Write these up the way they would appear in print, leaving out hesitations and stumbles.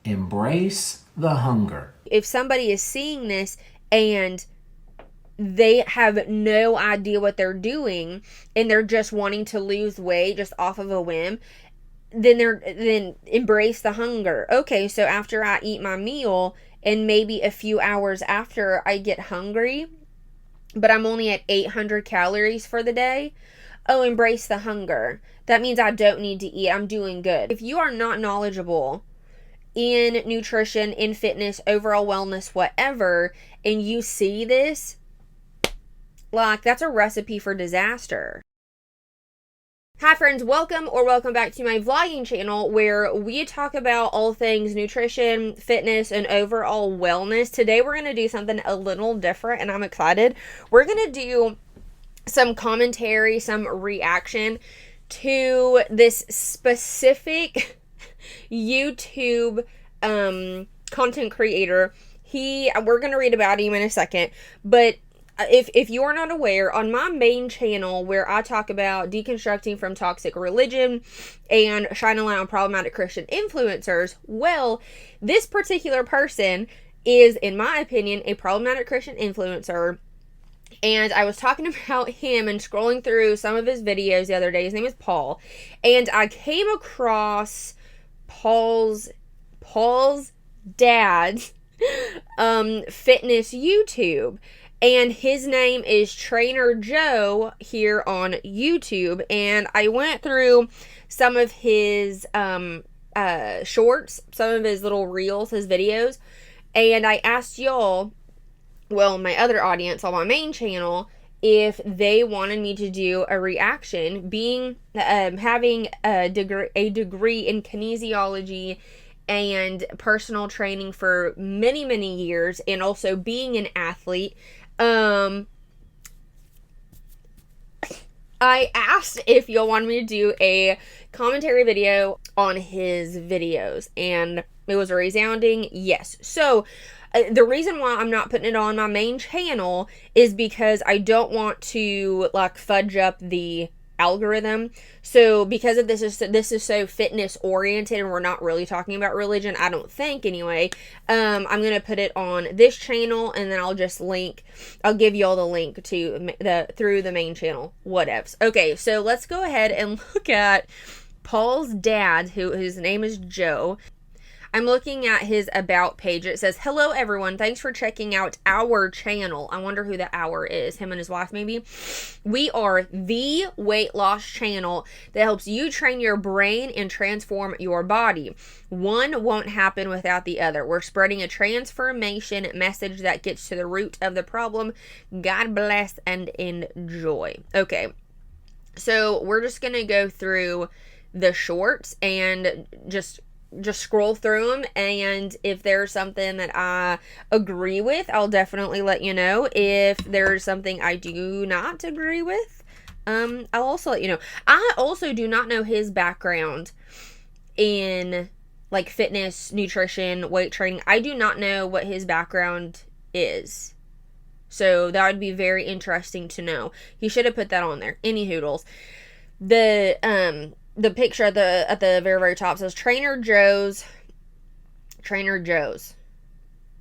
Embrace the hunger. If somebody is seeing this and they have no idea what they're doing and they're just wanting to lose weight just off of a whim, then embrace the hunger. Okay, so after I eat my meal and maybe a few hours after I get hungry, but I'm only at 800 calories for the day. Oh, embrace the hunger. That means I don't need to eat. I'm doing good. If you are not knowledgeable in nutrition, in fitness, overall wellness, whatever, and you see this, like, that's a recipe for disaster. Hi friends, welcome back to my vlogging channel where we talk about all things nutrition, fitness, and overall wellness. Today we're going to do something a little different and I'm excited. We're going to do some commentary, some reaction to this specific YouTube content creator. We're going to read about him in a second, but if you are not aware, on my main channel where I talk about deconstructing from toxic religion and shine a light on problematic Christian influencers, well, this particular person is, in my opinion, a problematic Christian influencer. And I was talking about him and scrolling through some of his videos the other day. His name is Paul. And I came across Paul's dad's fitness YouTube. And his name is Trainer Joe here on YouTube. And I went through some of his shorts, some of his little reels, his videos. And I asked y'all, well, my other audience on my main channel, if they wanted me to do a reaction, having a degree in kinesiology and personal training for many years, and also being an athlete. I asked if y'all wanted me to do a commentary video on his videos, and it was a resounding yes. So the reason why I'm not putting it on my main channel is because I don't want to like fudge up the algorithm. So because of this is so fitness oriented and we're not really talking about religion, I don't think anyway, I'm gonna put it on this channel and then I'll give you all the link to through the main channel, whatevs. Okay, so let's go ahead and look at Paul's dad, whose name is Joe. I'm looking at his about page. It says, "Hello everyone, thanks for checking out our channel." I wonder who the our is, him and his wife maybe. "We are the weight loss channel that helps you train your brain and transform your body. One won't happen without the other. We're spreading a transformation message that gets to the root of the problem. God bless and enjoy." Okay, so we're just gonna go through the shorts and just scroll through them, and if there's something that I agree with, I'll definitely let you know. If there's something I do not agree with, I'll also let you know. I also do not know his background in like fitness, nutrition, weight training. I do not know what his background is. So that would be very interesting to know. He should have put that on there. Any hoodles. The picture at the very top says Trainer Joe's.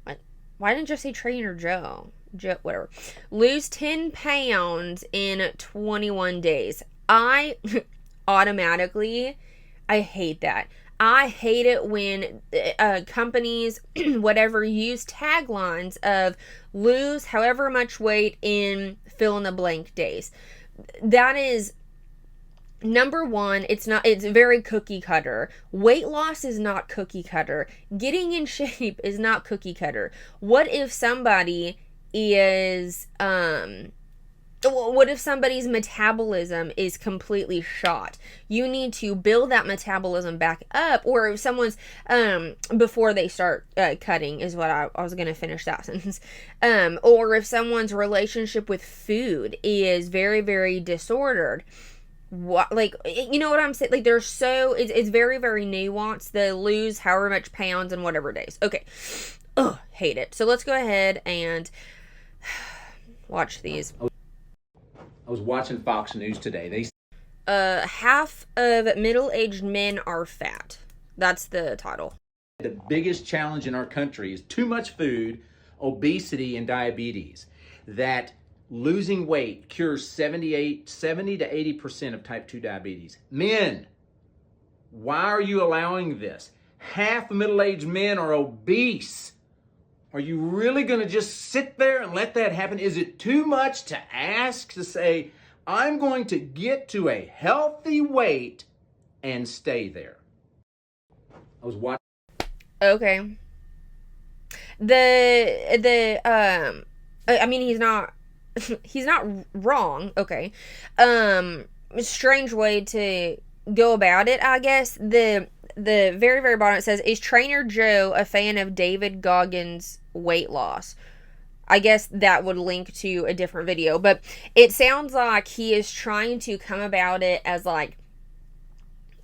What? Why didn't you say Trainer Joe? Whatever. Lose 10 pounds in 21 days. I automatically, I hate that. I hate it when companies, whatever, use taglines of lose however much weight in fill in the blank days. That is, number one, it's very cookie cutter. Weight loss is not cookie cutter. Getting in shape is not cookie cutter. What if somebody is, what if somebody's metabolism is completely shot? You need to build that metabolism back up. Or if someone's, before they start cutting is what I was going to finish that sentence. Or if someone's relationship with food is very disordered. What, like, you know what I'm saying? Like, it's very nuanced. The lose however much pounds in whatever days. Okay. Ugh, hate it. So let's go ahead and watch these. I was watching Fox News today. Half of middle-aged men are fat. That's the title. The biggest challenge in our country is too much food, obesity, and diabetes. That losing weight cures 70 to 80% of type 2 diabetes. Men, why are you allowing this? Half middle-aged men are obese. Are you really going to just sit there and let that happen? Is it too much to ask to say, I'm going to get to a healthy weight and stay there? I was watching. Okay. I mean, he's not wrong. Okay. Strange way to go about it, I guess. The very, very bottom, it says, is Trainer Joe a fan of David Goggins' weight loss? I guess that would link to a different video, but it sounds like he is trying to come about it as like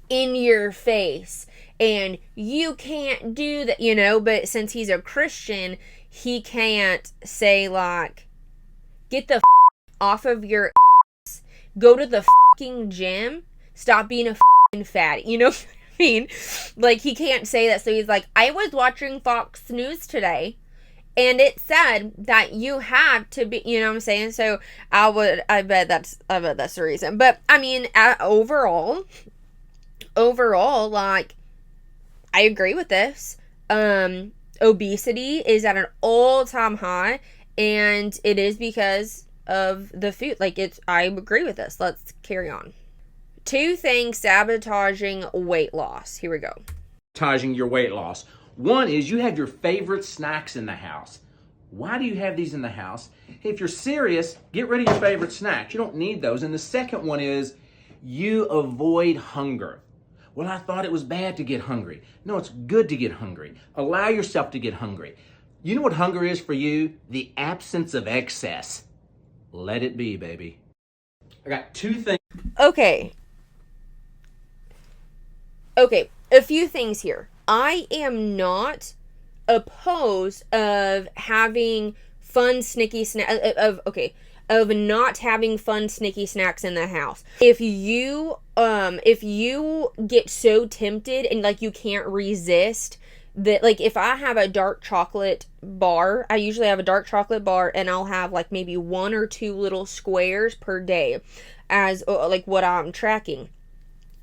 in your face and you can't do that, you know, but since he's a Christian, he can't say like, get the off of your ass, go to the gym, stop being a fatty, you know what I mean? Like, he can't say that, so he's like, I was watching Fox News today, and it said that you have to be, you know what I'm saying? So I bet that's the reason. But I mean, overall, like, I agree with this. Obesity is at an all-time high, and it is because of the food. Like, I agree with this. Let's carry on. 2 things sabotaging weight loss. Here we go. Sabotaging your weight loss. One is you have your favorite snacks in the house. Why do you have these in the house? If you're serious, get rid of your favorite snacks. You don't need those. And the second one is you avoid hunger. Well, I thought it was bad to get hungry. No, it's good to get hungry. Allow yourself to get hungry. You know what hunger is for you? The absence of excess. Let it be, baby. I got 2 things. Okay, a few things here. I am not opposed of having fun snicky of not having fun snicky snacks in the house. If you get so tempted and like you can't resist that, like if I have a dark chocolate bar, I usually have a dark chocolate bar and I'll have like maybe 1 or 2 little squares per day as like what I'm tracking.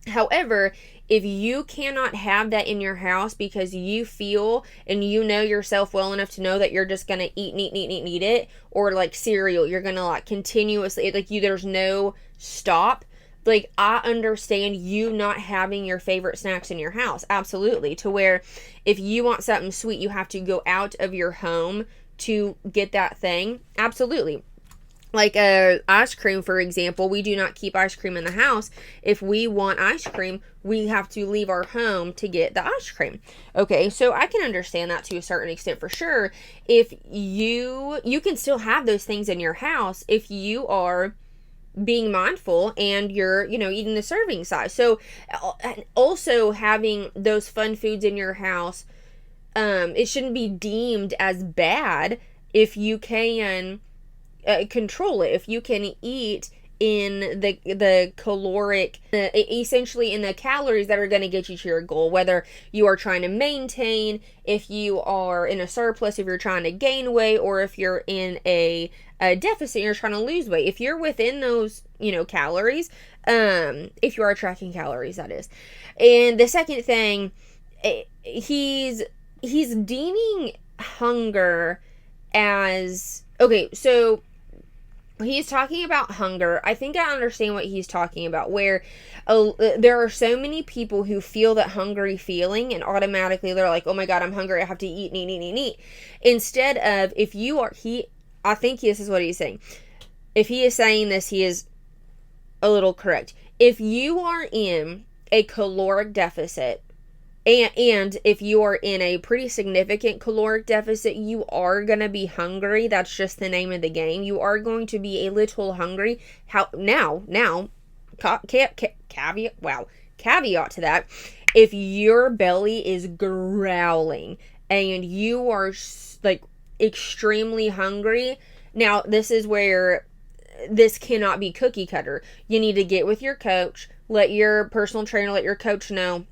However, if you cannot have that in your house because you feel and you know yourself well enough to know that you're just going to eat it, or like cereal, you're going to like continuously, like there's no stop. Like, I understand you not having your favorite snacks in your house. Absolutely. To where if you want something sweet, you have to go out of your home to get that thing. Absolutely. Like ice cream, for example, we do not keep ice cream in the house. If we want ice cream, we have to leave our home to get the ice cream. Okay, so I can understand that to a certain extent for sure. If you can still have those things in your house if you are being mindful and you're, eating the serving size. So also having those fun foods in your house, it shouldn't be deemed as bad if you can control it, if you can eat in the caloric, essentially in the calories that are going to get you to your goal, whether you are trying to maintain, if you are in a surplus, if you're trying to gain weight, or if you're in a deficit and you're trying to lose weight. If you're within those, calories, if you are tracking calories, that is. And the second thing, he's deeming hunger as, okay, so he's talking about hunger. I think I understand what he's talking about, where there are so many people who feel that hungry feeling and automatically they're like, oh my God, I'm hungry, I have to eat. Instead of, I think this is what he's saying. If he is saying this, he is a little correct. If you are in a caloric deficit, and if you are in a pretty significant caloric deficit, you are going to be hungry. That's just the name of the game. You are going to be a little hungry. Caveat to that. If your belly is growling and you are like extremely hungry, now this is where this cannot be cookie cutter. You need to get with your coach, let your personal trainer, let your coach know,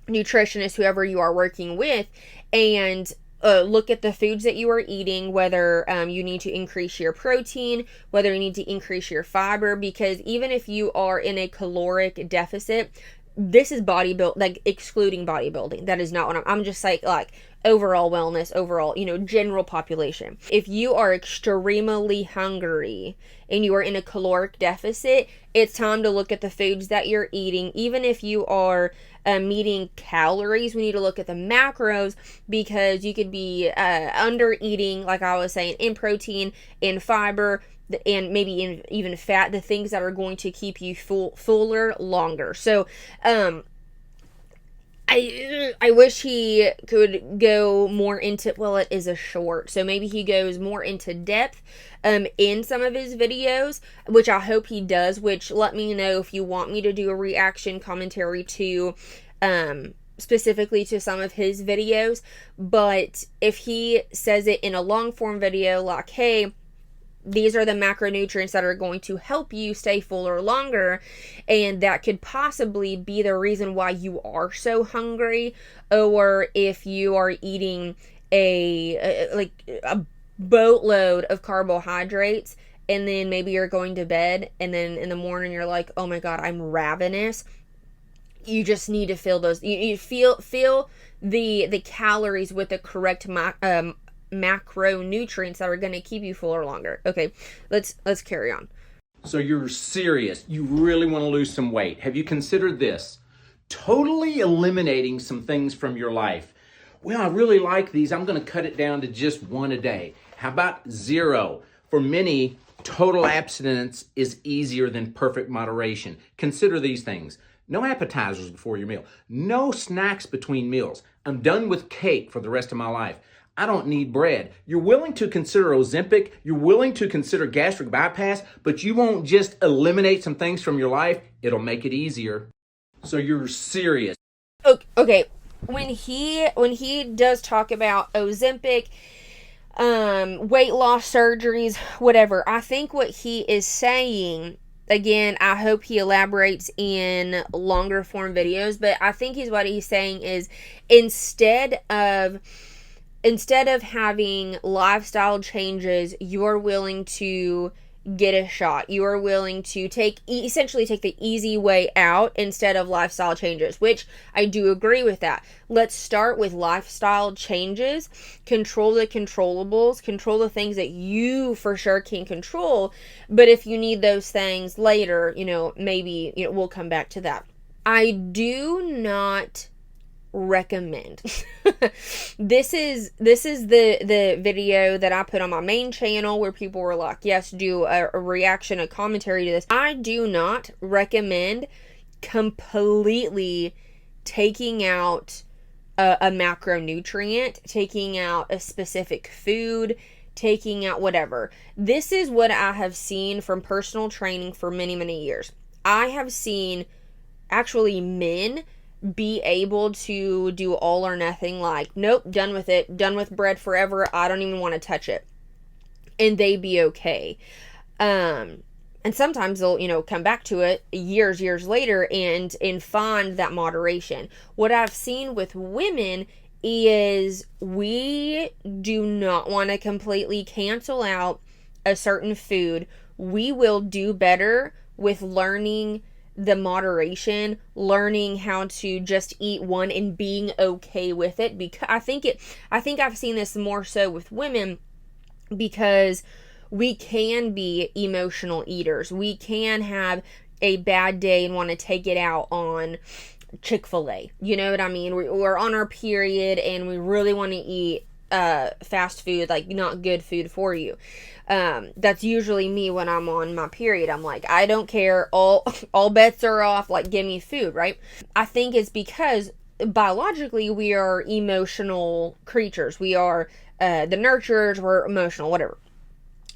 nutritionist, whoever you are working with, and look at the foods that you are eating, whether you need to increase your protein, whether you need to increase your fiber, because even if you are in a caloric deficit, this is bodybuilding, like excluding bodybuilding. That is not what I'm just like overall wellness, overall, general population. If you are extremely hungry and you are in a caloric deficit, it's time to look at the foods that you're eating. Even if you are meeting calories, we need to look at the macros, because you could be under eating, like I was saying, in protein, in fiber, and maybe in even fat, the things that are going to keep you fuller longer. So I wish he could go more into, well, it is a short, so maybe he goes more into depth in some of his videos, which I hope he does, which let me know if you want me to do a reaction commentary to specifically to some of his videos. But if he says it in a long form video, like, hey, these are the macronutrients that are going to help you stay fuller longer, and that could possibly be the reason why you are so hungry. Or if you are eating a boatload of carbohydrates, and then maybe you're going to bed, and then in the morning you're like, oh my god, I'm ravenous. You just need to fill those, you fill the calories with the correct macronutrients that are going to keep you fuller longer. Okay, let's carry on. So you're serious. You really want to lose some weight. Have you considered this? Totally eliminating some things from your life. Well, I really like these. I'm going to cut it down to just one a day. How about 0? For many, total abstinence is easier than perfect moderation. Consider these things. No appetizers before your meal. No snacks between meals. I'm done with cake for the rest of my life. I don't need bread. You're willing to consider Ozempic. You're willing to consider gastric bypass, but you won't just eliminate some things from your life. It'll make it easier. So you're serious. Okay. When he does talk about Ozempic, weight loss surgeries, whatever, I think what he is saying, again, I hope he elaborates in longer form videos, but I think what he's saying is instead of having lifestyle changes, you're willing to get a shot. You are willing to essentially take the easy way out instead of lifestyle changes, which I do agree with that. Let's start with lifestyle changes. Control the controllables. Control the things that you for sure can control. But if you need those things later, maybe we'll come back to that. I do not recommend this is the video that I put on my main channel where people were like, yes, do a reaction, a commentary to this. I do not recommend completely taking out a macronutrient, taking out a specific food, taking out whatever. This is what I have seen from personal training for many, many years. I have seen actually men be able to do all or nothing, like, nope, done with it, done with bread forever, I don't even want to touch it, and they be okay. And sometimes they'll come back to it years later and find that moderation. What I've seen with women is we do not want to completely cancel out a certain food. We will do better with learning the moderation, learning how to just eat one and being okay with it. Because I think I've seen this more so with women, because we can be emotional eaters. We can have a bad day and want to take it out on Chick-fil-A. You know what I mean? We're on our period and we really want to eat fast food, like not good food for you. That's usually me when I'm on my period. I'm like, I don't care, all bets are off, like, give me food, right? I think it's because biologically we are emotional creatures. We are the nurturers, we're emotional, whatever.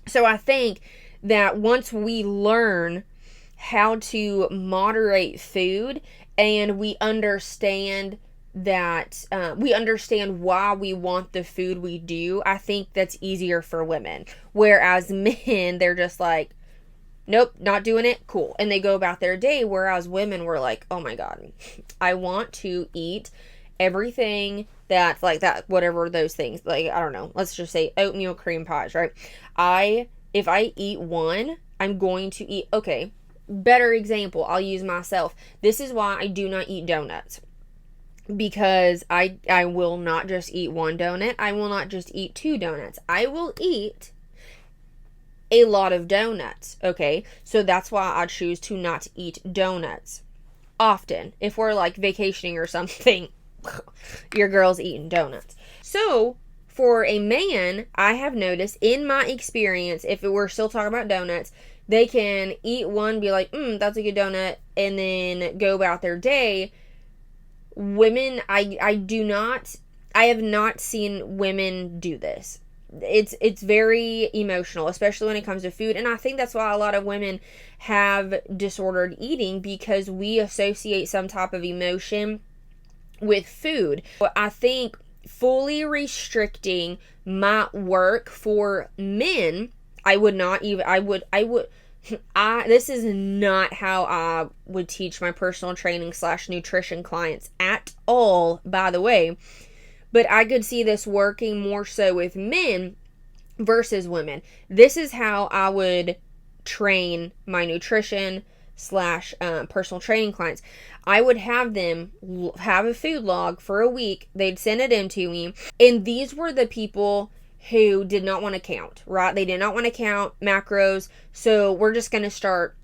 So I think that once we learn how to moderate food and we understand that we understand why we want the food we do, I think that's easier for women. Whereas men, they're just like, nope, not doing it, cool. And they go about their day, whereas women were like, oh my God, I want to eat everything that's like that, whatever those things, like, I don't know, let's just say oatmeal cream pies, right? If I eat one, I'm going to eat, okay, better example, I'll use myself. This is why I do not eat donuts. Because I will not just eat one donut. I will not just eat 2 donuts. I will eat a lot of donuts, okay? So that's why I choose to not eat donuts often. If we're like vacationing or something, your girl's eating donuts. So for a man, I have noticed in my experience, if we're still talking about donuts, they can eat one, be like, that's a good donut, and then go about their day. Women, I have not seen women do this. It's very emotional, especially when it comes to food. And I think that's why a lot of women have disordered eating, because we associate some type of emotion with food. But I think fully restricting my work for men, this is not how I would teach my personal training / nutrition clients at all, by the way. But I could see this working more so with men versus women. This is how I would train my nutrition / personal training clients. I would have them have a food log for a week. They'd send it in to me. And these were the people who did not want to count, right? They did not want to count macros. So we're just going to start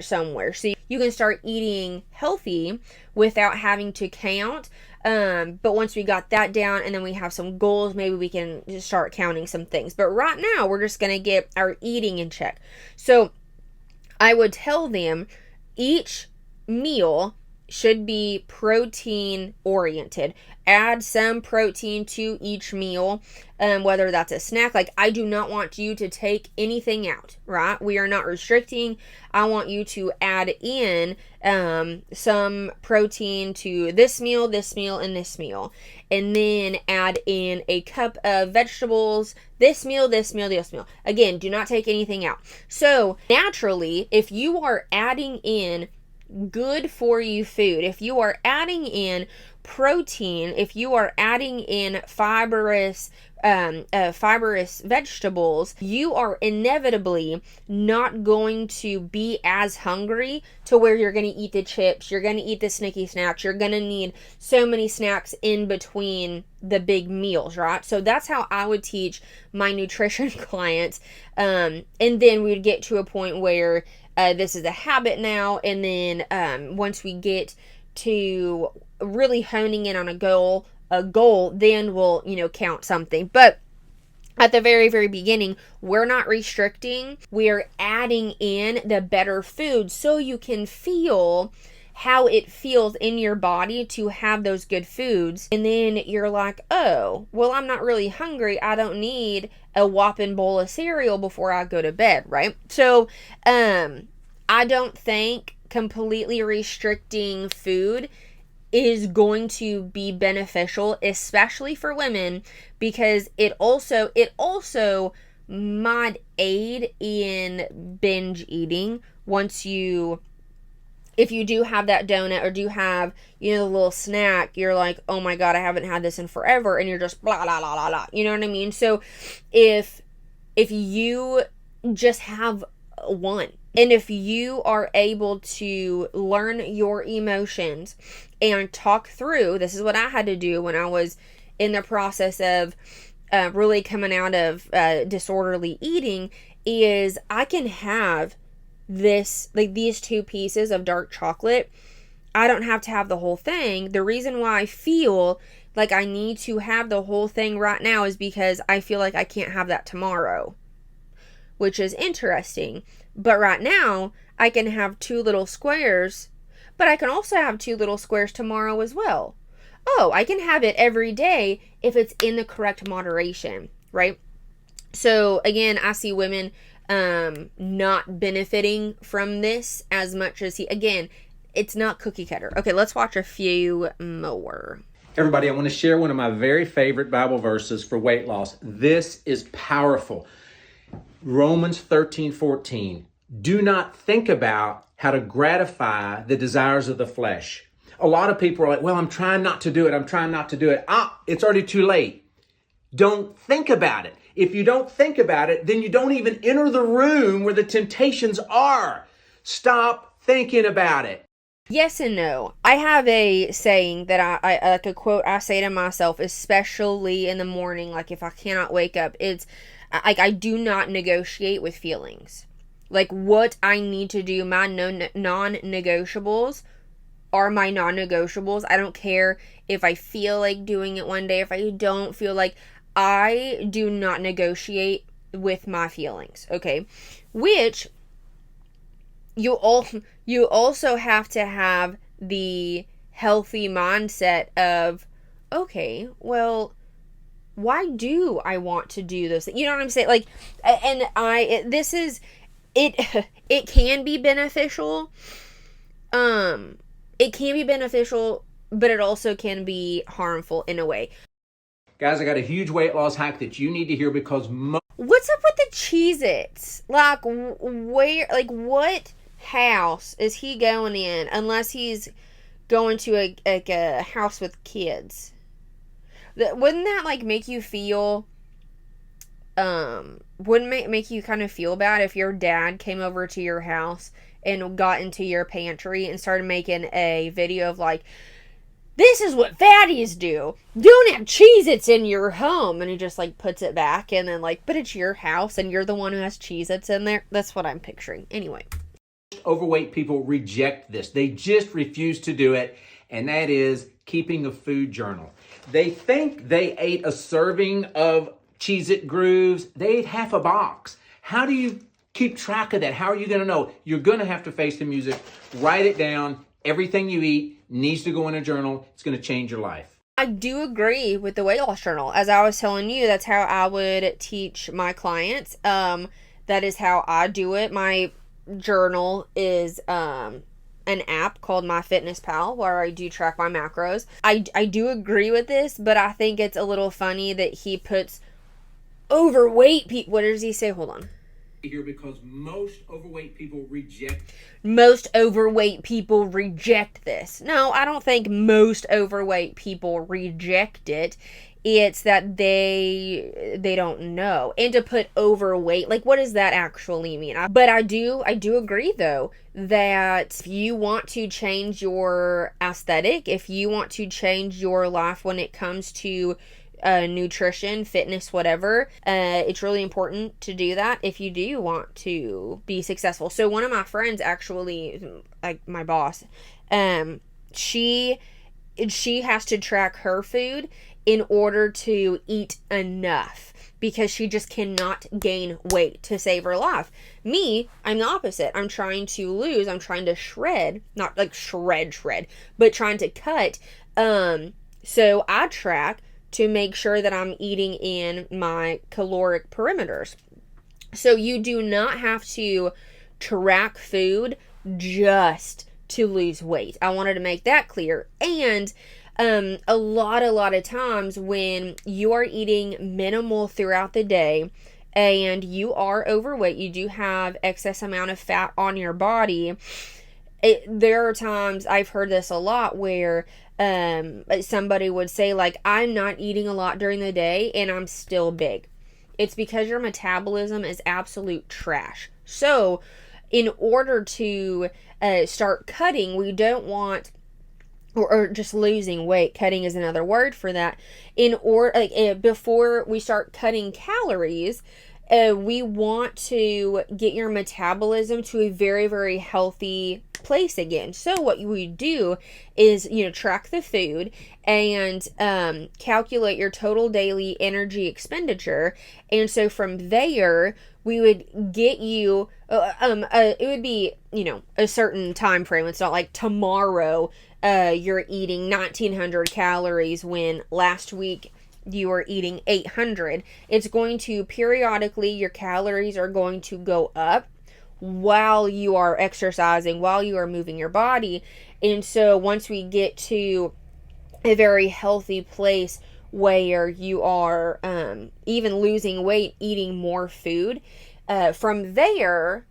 somewhere. So you can start eating healthy without having to count. But once we got that down and then we have some goals, maybe we can just start counting some things. But right now we're just going to get our eating in check. So I would tell them each meal should be protein oriented. Add some protein to each meal, whether that's a snack. Like, I do not want you to take anything out, right? We are not restricting. I want you to add in some protein to this meal, and this meal. And then add in a cup of vegetables, this meal. Again, do not take anything out. So naturally, if you are adding in good for you food, if you are adding in protein, if you are adding in fibrous vegetables, you are inevitably not going to be as hungry to where you're going to eat the chips, you're going to eat the sneaky snacks, you're going to need so many snacks in between the big meals, right? So that's how I would teach my nutrition clients. And then we'd get to a point where this is a habit now, and then once we get to really honing in on a goal, then we'll, count something. But at the very, very beginning, we're not restricting. We're adding in the better food so you can feel how it feels in your body to have those good foods. And then you're like, oh, well, I'm not really hungry. I don't need a whopping bowl of cereal before I go to bed, right? So, I don't think completely restricting food is going to be beneficial, especially for women, because it also might aid in binge eating. If you do have that donut or do have, the little snack, you're like, oh my God, I haven't had this in forever, and you're just blah, blah, blah, blah, blah. You know what I mean? So if you just have one, and if you are able to learn your emotions and talk through, this is what I had to do when I was in the process of really coming out of disorderly eating, is I can have these 2 pieces of dark chocolate. I don't have to have the whole thing. The reason why I feel like I need to have the whole thing right now is because I feel like I can't have that tomorrow, which is interesting. But right now, I can have 2 little squares, but I can also have 2 little squares tomorrow as well. Oh, I can have it every day if it's in the correct moderation, right? So again, I see women not benefiting from this as much as again, it's not cookie cutter. Okay, let's watch a few more. Everybody, I want to share one of my very favorite Bible verses for weight loss. This is powerful. Romans 13:14. Do not think about how to gratify the desires of the flesh. A lot of people are like, well, I'm trying not to do it. I'm trying not to do it. It's already too late. Don't think about it. If you don't think about it, then you don't even enter the room where the temptations are. Stop thinking about it. Yes and no. I have a saying that I like a quote I say to myself, especially in the morning, like if I cannot wake up, it's like I do not negotiate with feelings. Like what I need to do, my non-negotiables are my non-negotiables. I don't care if I feel like doing it one day, if I don't feel like, I do not negotiate with my feelings, okay? Which you also have to have the healthy mindset of, okay, well, why do I want to do this? You know what I'm saying? Like, and it can be beneficial. It can be beneficial, but it also can be harmful in a way. Guys, I got a huge weight loss hack that you need to hear because what's up with the Cheez-Its? Like, where, like, what house is he going in unless he's going to a house with kids? Wouldn't that, like, make you feel, wouldn't make you kind of feel bad if your dad came over to your house and got into your pantry and started making a video of, like, this is what fatties do. Don't have Cheez-Its in your home. And he just, like, puts it back and then, like, but it's your house and you're the one who has Cheez-Its in there. That's what I'm picturing. Anyway. Overweight people reject this. They just refuse to do it. And that is keeping a food journal. They think they ate a serving of Cheez-It Grooves. They ate half a box. How do you keep track of that? How are you going to know? You're going to have to face the music. Write it down. Everything you eat needs to go in a journal. It's going to change your life. I do agree with the weight loss journal. As I was telling you, that's how I would teach my clients. That is how I do it. My journal is an app called MyFitnessPal where I do track my macros. I do agree with this, but I think it's a little funny that he puts overweight people. What does he say? Hold on. Here because most overweight people reject this. No, I don't think most overweight people reject it. It's that they don't know. And to put overweight, like, what does that actually mean? But I do agree though that if you want to change your aesthetic, if you want to change your life when it comes to nutrition, fitness, whatever, it's really important to do that if you do want to be successful. So one of my friends, actually, like my boss, she has to track her food in order to eat enough because she just cannot gain weight to save her life. Me, I'm the opposite. I'm trying to lose. I'm trying to shred, not like shred, but trying to cut. So I track to make sure that I'm eating in my caloric parameters. So you do not have to track food just to lose weight. I wanted to make that clear. And a lot of times when you are eating minimal throughout the day and you are overweight, you do have excess amount of fat on your body. There are times, I've heard this a lot, where somebody would say, like, I'm not eating a lot during the day and I'm still big. It's because your metabolism is absolute trash. So in order to start cutting, we don't want, or just losing weight, cutting is another word for that, before we start cutting calories, we want to get your metabolism to a very, very healthy place again. So what we do is, track the food and calculate your total daily energy expenditure. And so from there, we would get you, it would be, a certain time frame. It's not like tomorrow you're eating 1,900 calories when last week you are eating 800. It's going to periodically, your calories are going to go up while you are exercising, while you are moving your body. And so once we get to a very healthy place where you are even losing weight, eating more food, from there,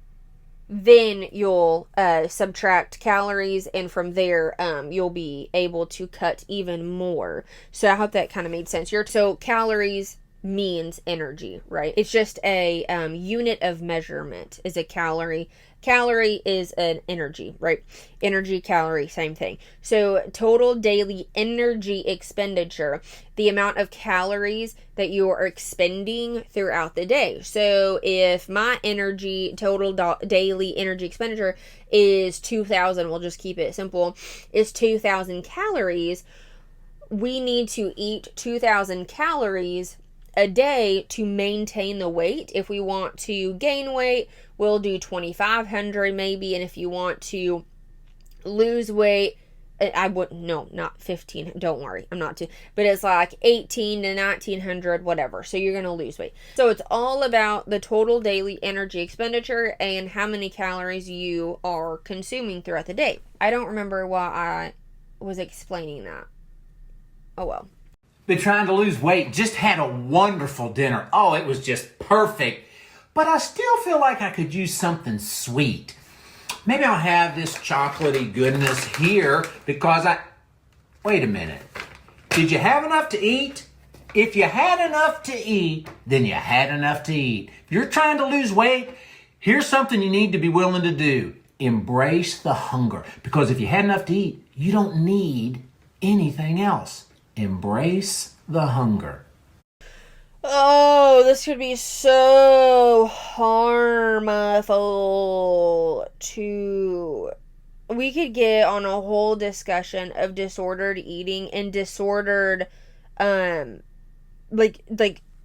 then you'll subtract calories, and from there you'll be able to cut even more. So I hope that kind of made sense. So calories means energy, right? It's just a unit of measurement is a calorie. Calorie is an energy, right? Energy, calorie, same thing. So total daily energy expenditure, the amount of calories that you are expending throughout the day. So if my total daily energy expenditure is 2,000, we'll just keep it simple, is 2,000 calories, we need to eat 2,000 calories a day to maintain the weight. If we want to gain weight, we'll do 2,500 maybe, and if you want to lose weight, not 15, don't worry, I'm not too, but it's like 18 to 1,900, whatever, so you're gonna lose weight. So it's all about the total daily energy expenditure and how many calories you are consuming throughout the day. I don't remember why I was explaining that. Oh well. Been trying to lose weight, just had a wonderful dinner. Oh, it was just perfect. But I still feel like I could use something sweet. Maybe I'll have this chocolatey goodness here because wait a minute. Did you have enough to eat? If you had enough to eat, then you had enough to eat. If you're trying to lose weight, here's something you need to be willing to do. Embrace the hunger. Because if you had enough to eat, you don't need anything else. Embrace the hunger. Oh, this could be so harmful to... We could get on a whole discussion of disordered eating and disordered, like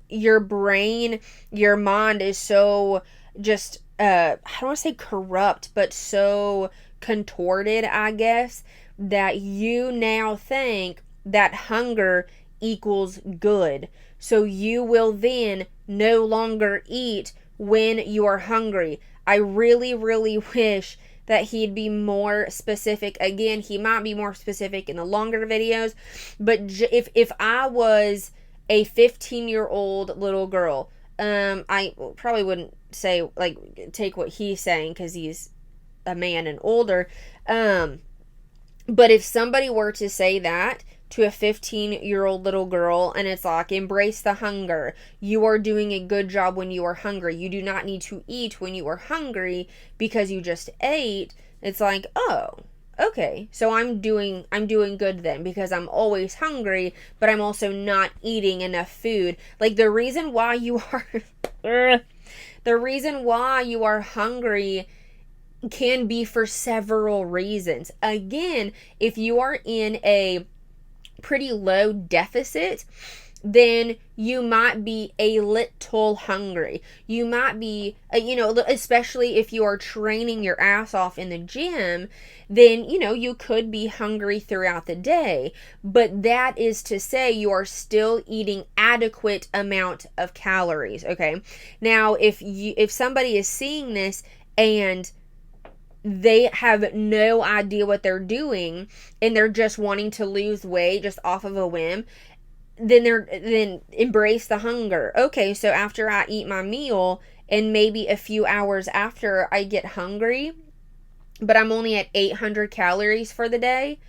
your brain, your mind is so just, I don't want to say corrupt, but so contorted, I guess, that you now think that hunger equals good. So you will then no longer eat when you are hungry. I really, really wish that he'd be more specific. Again, he might be more specific in the longer videos, but if I was a 15-year-old little girl, I probably wouldn't say, like, take what he's saying because he's a man and older, but if somebody were to say that to a 15-year-old little girl, and it's like, embrace the hunger. You are doing a good job when you are hungry. You do not need to eat when you are hungry because you just ate. It's like, oh, okay. So I'm doing good then because I'm always hungry, but I'm also not eating enough food. Like the reason why you are hungry can be for several reasons. Again, if you are in a pretty low deficit, then you might be a little hungry. You might be, especially if you are training your ass off in the gym, then, you could be hungry throughout the day. But that is to say you are still eating adequate amount of calories, okay? Now, if somebody is seeing this and they have no idea what they're doing and they're just wanting to lose weight just off of a whim, then embrace the hunger. Okay, so after I eat my meal and maybe a few hours after I get hungry, but I'm only at 800 calories for the day,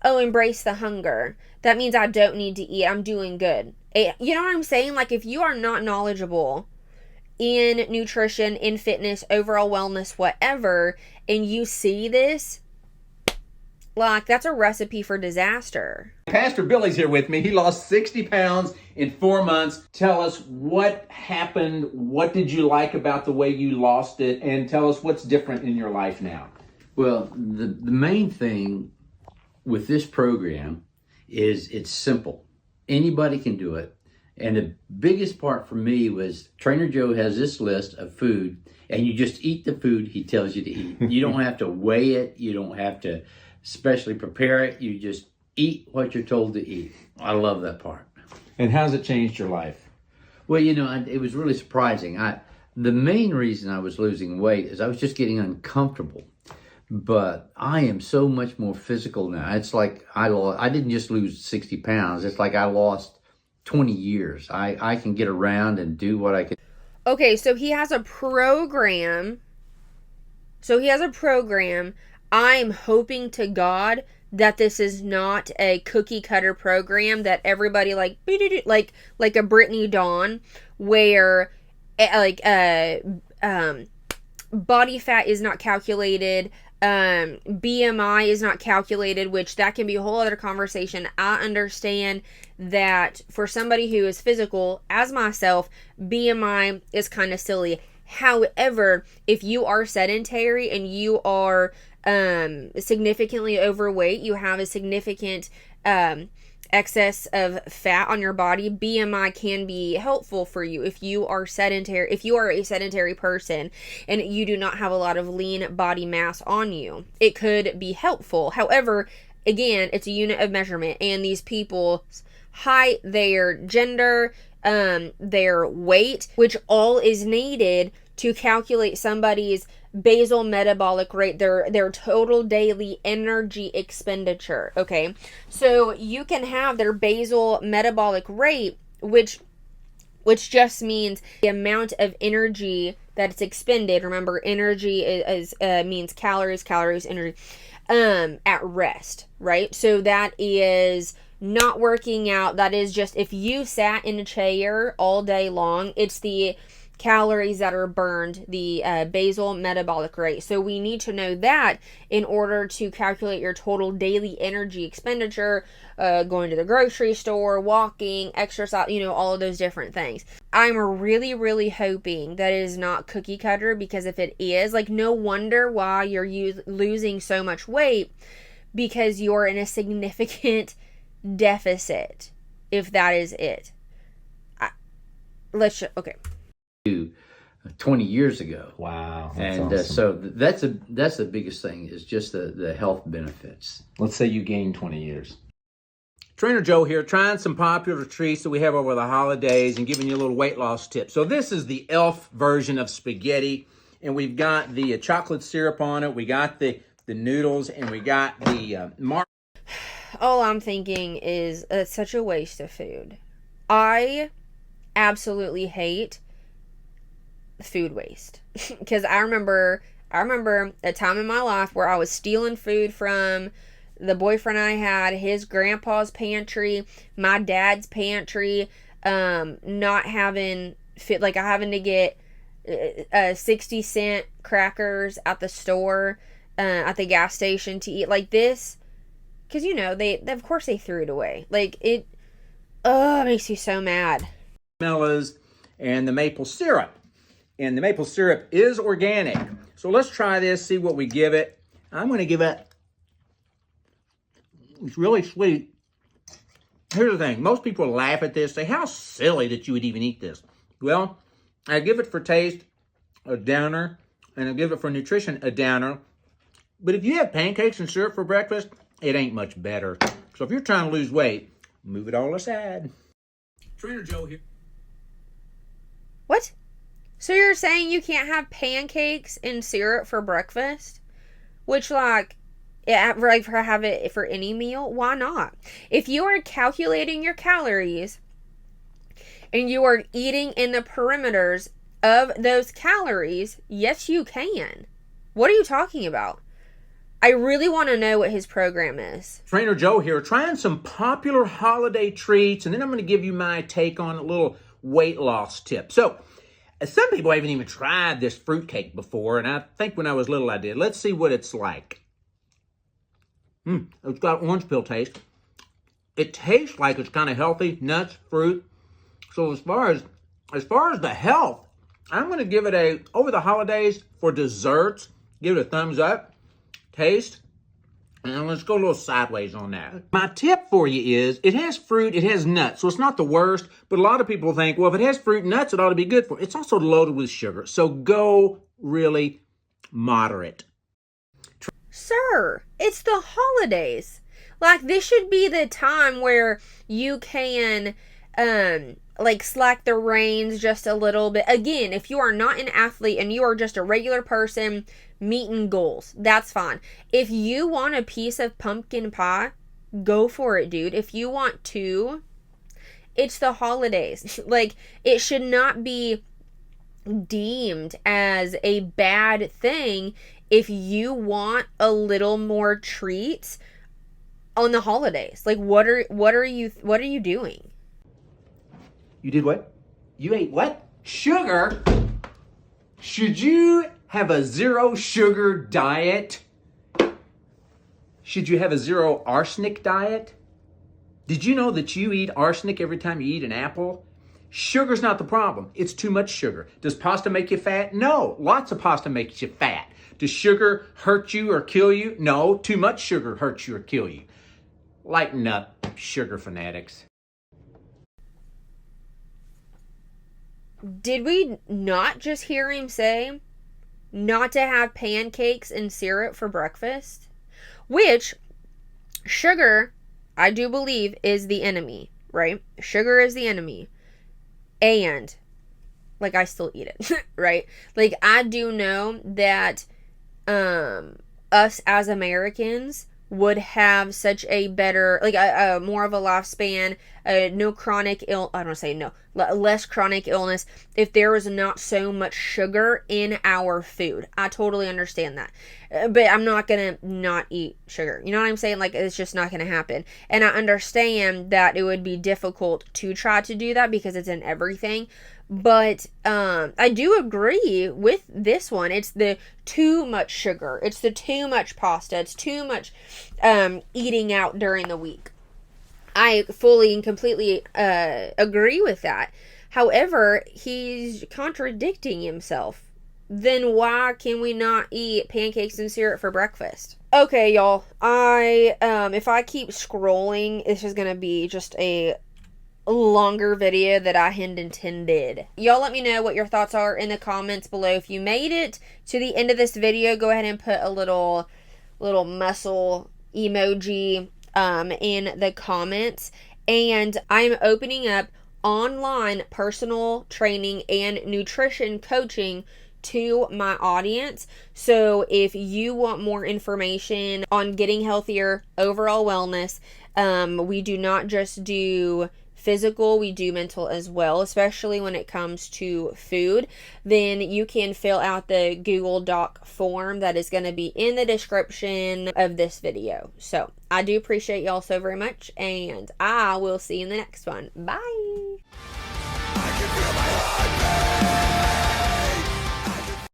oh, embrace the hunger. That means I don't need to eat. I'm doing good. You know what I'm saying? Like, if you are not knowledgeable in nutrition, in fitness, overall wellness, whatever, and you see this, like, that's a recipe for disaster. Pastor Billy's here with me. He lost 60 pounds in 4 months. Tell us what happened. What did you like about the way you lost it? And tell us what's different in your life now. Well, the main thing with this program is it's simple. Anybody can do it. And the biggest part for me was Trainer Joe has this list of food, and you just eat the food he tells you to eat. You don't have to weigh it. You don't have to specially prepare it. You just eat what you're told to eat. I love that part. And how's it changed your life? Well, it was really surprising. The main reason I was losing weight is I was just getting uncomfortable. But I am so much more physical now. It's like I didn't just lose 60 pounds. It's like I lost 20 years. I can get around and do what I can. Okay, so he has a program So he has a program. I'm hoping to God that this is not a cookie cutter program that everybody like a Brittany Dawn, where body fat is not calculated, BMI is not calculated, which that can be a whole other conversation. I understand that for somebody who is physical as myself, BMI is kind of silly. However, if you are sedentary and you are significantly overweight, you have a significant excess of fat on your body, BMI can be helpful for you. If you are sedentary, if you are a sedentary person and you do not have a lot of lean body mass on you, it could be helpful. However, again, it's a unit of measurement, and these people's height, their gender, their weight, which all is needed to calculate somebody's basal metabolic rate, their total daily energy expenditure. Okay, so you can have their basal metabolic rate, which just means the amount of energy that it's expended. Remember, energy is means calories, energy, at rest, right? So that is not working out. That is just if you sat in a chair all day long, it's the calories that are burned, the basal metabolic rate. So we need to know that in order to calculate your total daily energy expenditure, going to the grocery store, walking, exercise, all of those different things. I'm really, really hoping that it is not cookie cutter, because if it is, like, no wonder why you're losing so much weight, because you're in a significant deficit, if that is it. Okay. 20 years ago. Wow. And awesome. So that's the biggest thing, is just the health benefits. Let's say you gain 20 years. Trainer Joe here, trying some popular treats that we have over the holidays and giving you a little weight loss tip. So this is the Elf version of spaghetti, and we've got the chocolate syrup on it. We got the noodles, and we got the all I'm thinking is it's such a waste of food. I absolutely hate food waste, because I remember a time in my life where I was stealing food from the boyfriend I had, his grandpa's pantry, my dad's pantry, not having having to get 60-cent crackers at the store, at the gas station to eat like this, because they of course they threw it away. Like, it makes you so mad. marshmallows and the maple syrup. And the maple syrup is organic. So let's try this, see what we give it. I'm going to give it, it's really sweet. Here's the thing. Most people laugh at this, say, how silly that you would even eat this. Well, I give it for taste a downer, and I give it for nutrition a downer. But if you have pancakes and syrup for breakfast, it ain't much better. So if you're trying to lose weight, move it all aside. Trainer Joe here. What? So you're saying you can't have pancakes and syrup for breakfast? Which, have it for any meal? Why not? If you are calculating your calories and you are eating in the perimeters of those calories, yes, you can. What are you talking about? I really want to know what his program is. Trainer Joe here, trying some popular holiday treats, and then I'm going to give you my take on a little weight loss tip. So, some people haven't even tried this fruitcake before, and I think when I was little I did. Let's see what it's like. It's got orange peel taste. It tastes like it's kind of healthy, nuts, fruit. So as far as the health, I'm going to give it over the holidays for desserts, give it a thumbs up. Taste, and let's go a little sideways on that. My tip for you is, it has fruit, it has nuts, so it's not the worst, but a lot of people think, well, if it has fruit and nuts, it ought to be good for it. It's also loaded with sugar, so go really moderate. Sir, it's the holidays. Like, this should be the time where you can, slack the reins just a little bit. Again, if you are not an athlete and you are just a regular person meeting goals, that's fine. If you want a piece of pumpkin pie, go for it, dude. If you want two, it's the holidays. Like, it should not be deemed as a bad thing if you want a little more treats on the holidays. Like, what are you doing? You did what? You ate what? Sugar? Should you have a zero sugar diet? Should you have a zero arsenic diet? Did you know that you eat arsenic every time you eat an apple? Sugar's not the problem. It's too much sugar. Does pasta make you fat? No. Lots of pasta makes you fat. Does sugar hurt you or kill you? No. Too much sugar hurts you or kill you. Lighten up, sugar fanatics. Did we not just hear him say not to have pancakes and syrup for breakfast? Which, sugar, I do believe, is the enemy, right? Sugar is the enemy. And, like, I still eat it, right? Like, I do know that us as Americans would have such a better, like, a more of a lifespan, no chronic less chronic illness if there was not so much sugar in our food. I totally understand that. But I'm not gonna not eat sugar. You know what I'm saying? Like, it's just not gonna happen. And I understand that it would be difficult to try to do that because it's in everything. But I do agree with this one. It's the too much sugar. It's the too much pasta. It's too much eating out during the week. I fully and completely agree with that. However, he's contradicting himself. Then why can we not eat pancakes and syrup for breakfast? Okay, y'all. If I keep scrolling, this is gonna be just a longer video that I had intended. Y'all let me know what your thoughts are in the comments below. If you made it to the end of this video, go ahead and put a little muscle emoji in the comments. And I'm opening up online personal training and nutrition coaching to my audience. So if you want more information on getting healthier, overall wellness, we do not just do physical, we do mental as well, especially when it comes to food, then you can fill out the Google Doc form that is going to be in the description of this video. So I do appreciate y'all so very much, and I will see you in the next one. Bye.